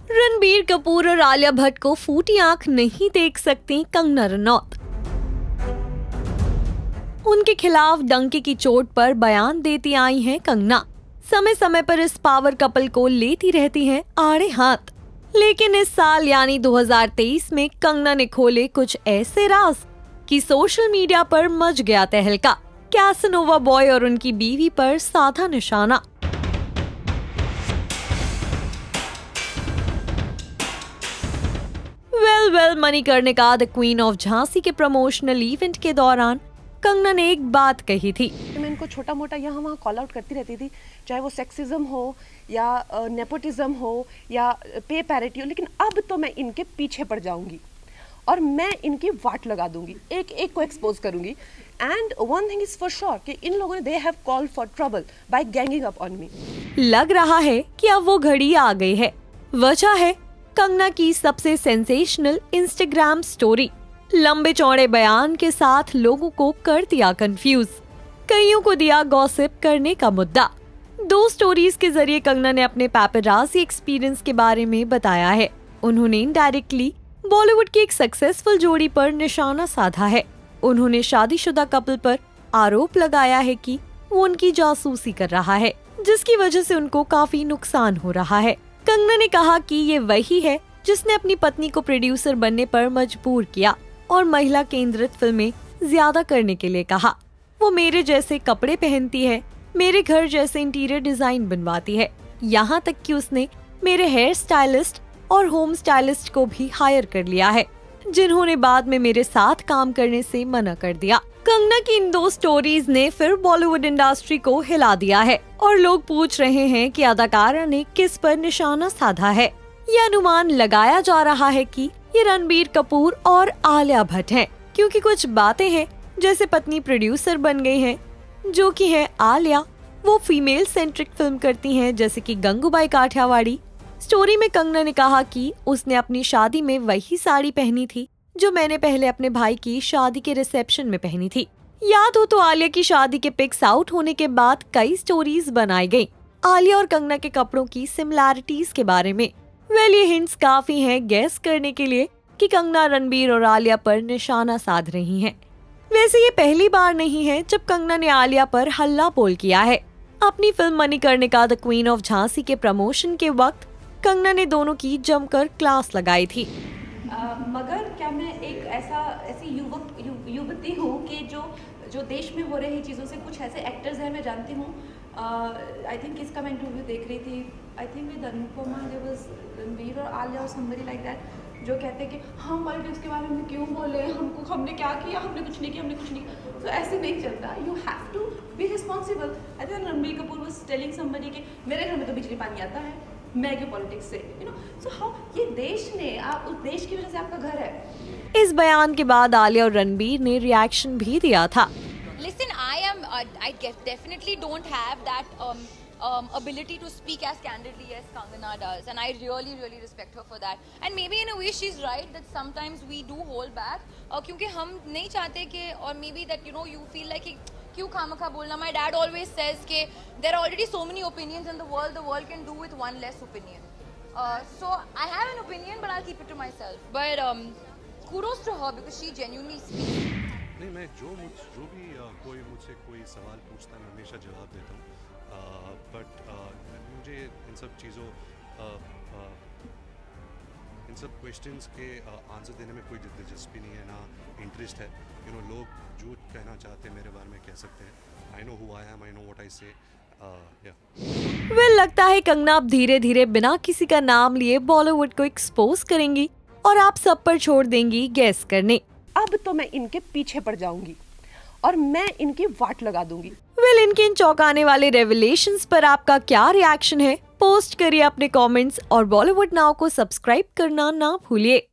रणबीर कपूर और आलिया भट्ट को फूटी आंख नहीं देख सकती कंगना रनौत। उनके खिलाफ डंके की चोट पर बयान देती आई हैं कंगना। समय समय पर इस पावर कपल को लेती रहती हैं आड़े हाथ। लेकिन इस साल यानी 2023 में कंगना ने खोले कुछ ऐसे राज कि सोशल मीडिया पर मच गया तहलका। कैसनोवा बॉय और उनकी बीवी पर साधा निशाना। Well Manikarnika the queen of Jhansi के प्रमोशनल इवेंट के दौरान कंगना ने एक बात कही थी। मैं इनको छोटा मोटा यहाँ वहाँ कॉल आउट करती रहती थी, चाहे वो सेक्सिज्म हो या नेपोटिज्म हो या पे पैरिटी हो, लेकिन अब तो मैं इनके पीछे पड़ जाऊंगी और मैं इनकी वाट लगा दूंगी, एक एक को एक्सपोज करूंगी। And one thing is for sure कि इन लोगों ने they have called for trouble by ganging up on me. लग रहा है कि अब वो घड़ी आ गई है। वजह है कंगना की सबसे सेंसेशनल इंस्टाग्राम स्टोरी। लंबे चौड़े बयान के साथ लोगों को कर दिया कंफ्यूज, कईयों को दिया गॉसिप करने का मुद्दा। 2 स्टोरीज के जरिए कंगना ने अपने पैपराजी एक्सपीरियंस के बारे में बताया है। उन्होंने इनडायरेक्टली बॉलीवुड की एक सक्सेसफुल जोड़ी पर निशाना साधा है। उन्होंने शादीशुदा कपल पर आरोप लगाया है कि वो उनकी जासूसी कर रहा है, जिसकी वजह से उनको काफी नुकसान हो रहा है। कंगना ने कहा कि ये वही है जिसने अपनी पत्नी को प्रोड्यूसर बनने पर मजबूर किया और महिला केंद्रित फिल्में ज्यादा करने के लिए कहा। वो मेरे जैसे कपड़े पहनती है, मेरे घर जैसे इंटीरियर डिजाइन बनवाती है, यहाँ तक कि उसने मेरे हेयर स्टाइलिस्ट और होम स्टाइलिस्ट को भी हायर कर लिया है, जिन्होंने बाद में मेरे साथ काम करने से मना कर दिया। कंगना की इन 2 स्टोरीज ने फिर बॉलीवुड इंडस्ट्री को हिला दिया है और लोग पूछ रहे हैं कि अदाकारा ने किस पर निशाना साधा है। ये अनुमान लगाया जा रहा है कि ये रणबीर कपूर और आलिया भट्ट हैं, क्योंकि कुछ बातें हैं जैसे पत्नी प्रोड्यूसर बन गई हैं, जो कि है आलिया। वो फीमेल सेंट्रिक फिल्म करती हैं, जैसे कि गंगूबाई काठियावाड़ी। स्टोरी में कंगना ने कहा कि उसने अपनी शादी में वही साड़ी पहनी थी जो मैंने पहले अपने भाई की शादी के रिसेप्शन में पहनी थी। याद हो तो आलिया की शादी के पिक्स आउट होने के बाद कई स्टोरीज बनाई गयी आलिया और कंगना के कपड़ों की सिमिलैरिटीज के बारे में। ये हिंट्स काफी हैं गैस करने के लिए कि कंगना रणबीर और आलिया पर निशाना साध रही हैं। वैसे ये पहली बार नहीं है जब कंगना ने आलिया पर हल्ला बोल किया है। अपनी film Manikarnika the queen of Jhansi के प्रमोशन के वक्त कंगना ने दोनों की जमकर क्लास लगाई थी। मगर क्या मैं एक ऐसी युवती हूँ कि जो देश में हो रही चीज़ों से कुछ ऐसे एक्टर्स हैं, मैं जानती हूँ। आई थिंक इसका मैं इंटरव्यू देख रही थी, I think with Anupama, there was Ranbir और आलिया और समबडी लाइक दैट, जो कहते हैं कि हम पॉलिटिक्स के बारे में क्यों बोले, हमने क्या किया, हमने कुछ नहीं किया। तो ऐसे नहीं चलता, you have to be responsible. I think Ranbir Kapoor was telling somebody कि मेरे घर में तो बिजली पानी आता है, मैं क्यों पॉलिटिक्स से, सो हाउ, ये देश ने, आप उस देश की वजह से आपका घर है। इस बयान के बाद आलिया और रणबीर ने रिएक्शन भी दिया था। Listen, I definitely don't have that ability to speak as candidly as Kangana does, and I really respect her for that. And maybe in a way she's right that sometimes we do hold back, क्योंकि हम नहीं चाहते कि, or maybe that you feel like क्यों खामखा बोलना। My dad always says कि there are already so many opinions in the world can do with one less opinion. So I have an opinion but I'll keep it to myself. But kudos to her because she genuinely speaks. नहीं, मैं जो भी कोई मुझसे कोई सवाल पूछता है मैं हमेशा जवाब देता हूँ, बट मुझे इन सब चीज़ों इन सब क्वेश्चंस के आंसर देने में कोई दिलचस्पी नहीं है, ना इंटरेस्ट है। लोग जो कहना चाहते हैं मेरे बारे में कह सकते हैं। I know who I am, I know what I से। लगता है कंगना अब धीरे धीरे बिना किसी का नाम लिए बॉलीवुड को एक्सपोज करेंगी और आप सब पर छोड़ देंगी गैस करने। अब तो मैं इनके पीछे पड़ जाऊंगी और मैं इनकी वाट लगा दूंगी। इनके इन चौंकाने वाले रेवलेशंस पर आपका क्या रिएक्शन है? पोस्ट करिए अपने कमेंट्स और बॉलीवुड नाउ को सब्सक्राइब करना ना भूलिए।